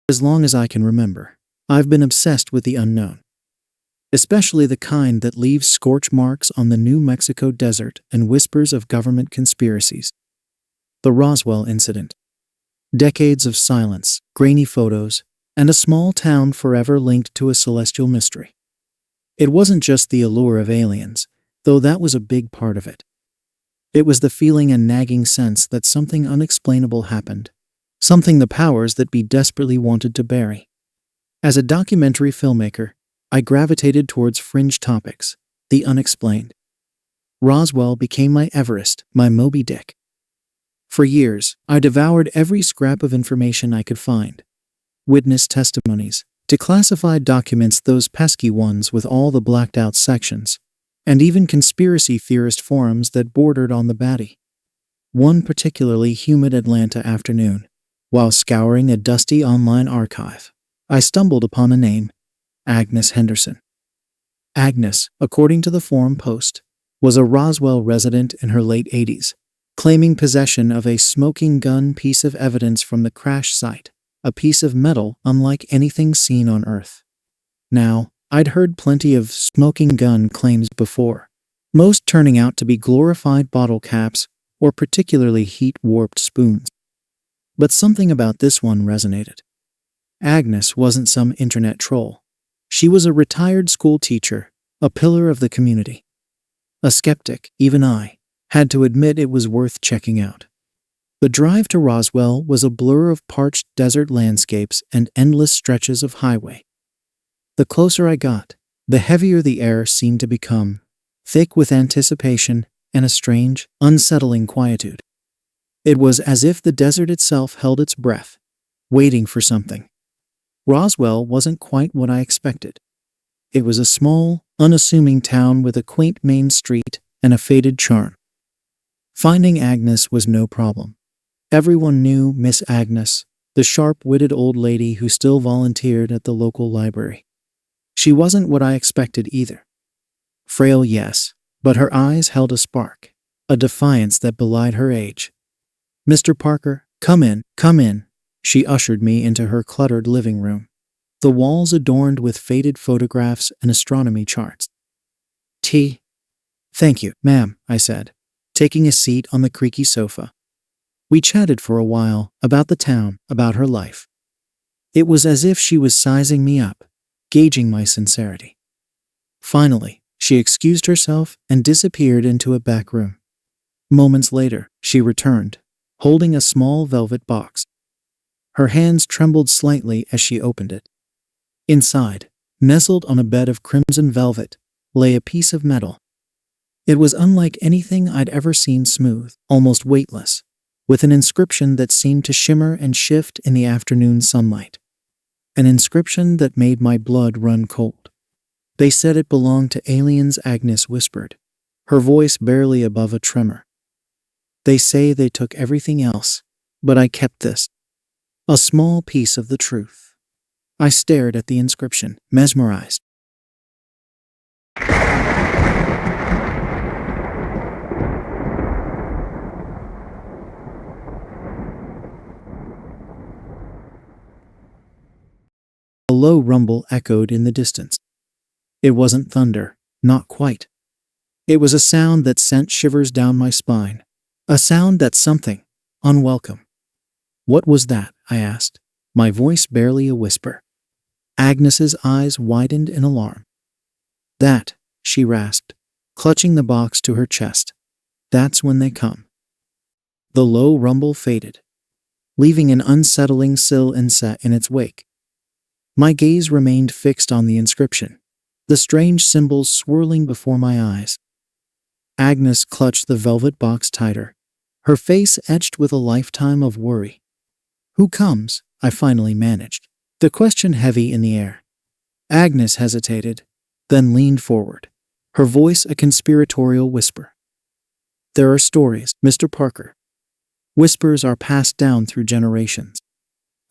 As long as I can remember, I've been obsessed with the unknown, especially the kind that leaves scorch marks on the New Mexico desert and whispers of government conspiracies. The Roswell Incident. Decades of silence, grainy photos, and a small town forever linked to a celestial mystery. It wasn't just the allure of aliens, though that was a big part of it. It was the feeling and nagging sense that something unexplainable happened, something the powers that be desperately wanted to bury. As a documentary filmmaker, I gravitated towards fringe topics, the unexplained. Roswell became my Everest, my Moby Dick. For years, I devoured every scrap of information I could find. Witness testimonies, declassified documents, those pesky ones with all the blacked-out sections, and even conspiracy theorist forums that bordered on the batty. One particularly humid Atlanta afternoon, while scouring a dusty online archive, I stumbled upon a name: Agnes Henderson. Agnes, according to the forum post, was a Roswell resident in her late 80s, claiming possession of a smoking gun piece of evidence from the crash site, a piece of metal unlike anything seen on Earth. Now, I'd heard plenty of smoking gun claims before, most turning out to be glorified bottle caps or particularly heat-warped spoons. But something about this one resonated. Agnes wasn't some internet troll. She was a retired school teacher, a pillar of the community. A skeptic, even I, had to admit it was worth checking out. The drive to Roswell was a blur of parched desert landscapes and endless stretches of highway. The closer I got, the heavier the air seemed to become, thick with anticipation and a strange, unsettling quietude. It was as if the desert itself held its breath, waiting for something. Roswell wasn't quite what I expected. It was a small, unassuming town with a quaint main street and a faded charm. Finding Agnes was no problem. Everyone knew Miss Agnes, the sharp-witted old lady who still volunteered at the local library. She wasn't what I expected either. Frail, yes, but her eyes held a spark, a defiance that belied her age. "Mr. Parker, come in, come in." She ushered me into her cluttered living room, the walls adorned with faded photographs and astronomy charts. "Tea?" "Thank you, ma'am," I said, taking a seat on the creaky sofa. We chatted for a while, about the town, about her life. It was as if she was sizing me up, gauging my sincerity. Finally, she excused herself and disappeared into a back room. Moments later, she returned, holding a small velvet box. Her hands trembled slightly as she opened it. Inside, nestled on a bed of crimson velvet, lay a piece of metal. It was unlike anything I'd ever seen, smooth, almost weightless, with an inscription that seemed to shimmer and shift in the afternoon sunlight. An inscription that made my blood run cold. "They said it belonged to aliens," Agnes whispered, her voice barely above a tremor. "They say they took everything else, but I kept this. A small piece of the truth." I stared at the inscription, mesmerized. A low rumble echoed in the distance. It wasn't thunder, not quite. It was a sound that sent shivers down my spine, a sound that something unwelcome. "What was that?" I asked, my voice barely a whisper. Agnes's eyes widened in alarm. "That," she rasped, clutching the box to her chest. "That's when they come." The low rumble faded, leaving an unsettling silhouette in its wake. My gaze remained fixed on the inscription, the strange symbols swirling before my eyes. Agnes clutched the velvet box tighter, her face etched with a lifetime of worry. "Who comes?" I finally managed, the question heavy in the air. Agnes hesitated, then leaned forward, her voice a conspiratorial whisper. "There are stories, Mr. Parker. Whispers are passed down through generations.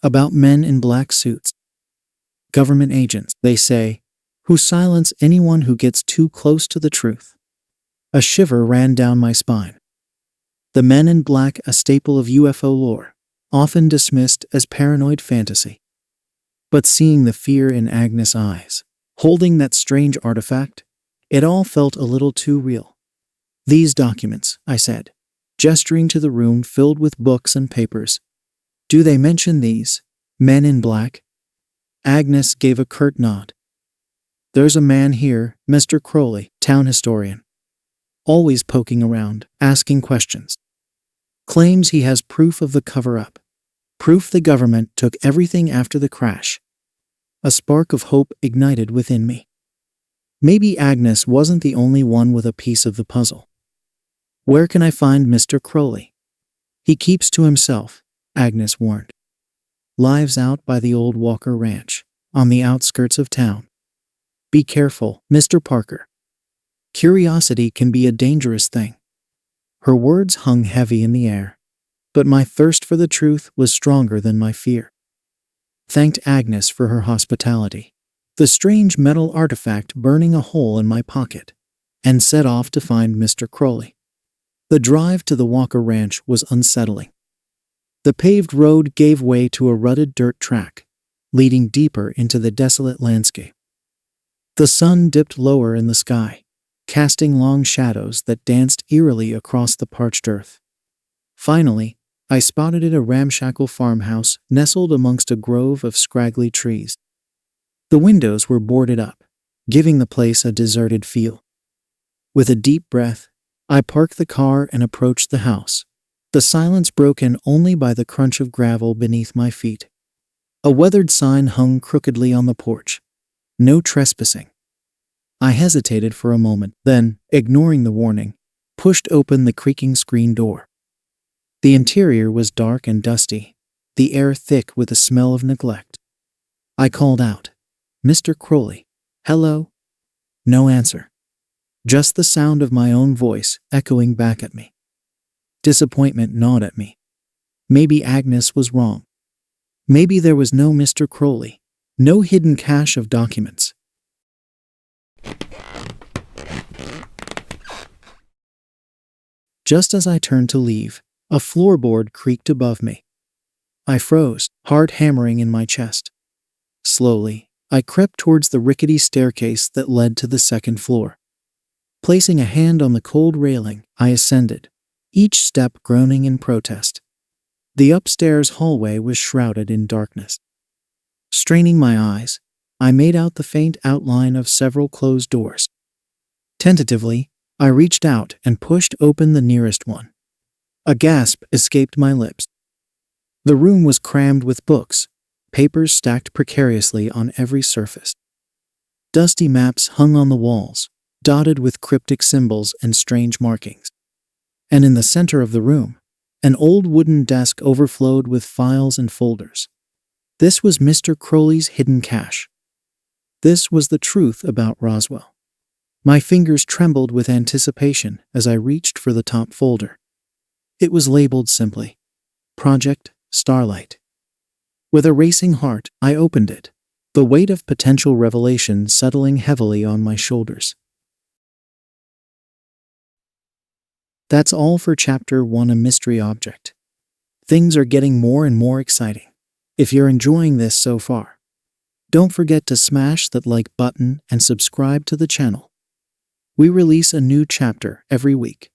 About men in black suits. Government agents, they say, who silence anyone who gets too close to the truth." A shiver ran down my spine. The men in black, a staple of UFO lore, often dismissed as paranoid fantasy. But seeing the fear in Agnes' eyes, holding that strange artifact, it all felt a little too real. "These documents," I said, gesturing to the room filled with books and papers. "Do they mention these men in black?" Agnes gave a curt nod. "There's a man here, Mr. Crowley, town historian. Always poking around, asking questions. Claims he has proof of the cover-up. Proof the government took everything after the crash." A spark of hope ignited within me. Maybe Agnes wasn't the only one with a piece of the puzzle. "Where can I find Mr. Crowley?" "He keeps to himself," Agnes warned. "Lives out by the old Walker Ranch, on the outskirts of town. Be careful, Mr. Parker. Curiosity can be a dangerous thing." Her words hung heavy in the air, but my thirst for the truth was stronger than my fear. Thanked Agnes for her hospitality, the strange metal artifact burning a hole in my pocket, and set off to find Mr. Crowley. The drive to the Walker Ranch was unsettling. The paved road gave way to a rutted dirt track, leading deeper into the desolate landscape. The sun dipped lower in the sky, casting long shadows that danced eerily across the parched earth. Finally, I spotted a ramshackle farmhouse nestled amongst a grove of scraggly trees. The windows were boarded up, giving the place a deserted feel. With a deep breath, I parked the car and approached the house, the silence broken only by the crunch of gravel beneath my feet. A weathered sign hung crookedly on the porch. "No trespassing." I hesitated for a moment, then, ignoring the warning, pushed open the creaking screen door. The interior was dark and dusty, the air thick with the smell of neglect. I called out, "Mr. Crowley, hello?" No answer. Just the sound of my own voice echoing back at me. Disappointment gnawed at me. Maybe Agnes was wrong. Maybe there was no Mr. Crowley, no hidden cache of documents. Just as I turned to leave, a floorboard creaked above me. I froze, heart hammering in my chest. Slowly, I crept towards the rickety staircase that led to the second floor. Placing a hand on the cold railing, I ascended, each step groaning in protest. The upstairs hallway was shrouded in darkness. Straining my eyes, I made out the faint outline of several closed doors. Tentatively, I reached out and pushed open the nearest one. A gasp escaped my lips. The room was crammed with books, papers stacked precariously on every surface. Dusty maps hung on the walls, dotted with cryptic symbols and strange markings. And in the center of the room, an old wooden desk overflowed with files and folders. This was Mr. Crowley's hidden cache. This was the truth about Roswell. My fingers trembled with anticipation as I reached for the top folder. It was labeled simply, Project Starlight. With a racing heart, I opened it, the weight of potential revelation settling heavily on my shoulders. That's all for Chapter 1, A Mystery Object. Things are getting more and more exciting. If you're enjoying this so far, don't forget to smash that like button and subscribe to the channel. We release a new chapter every week.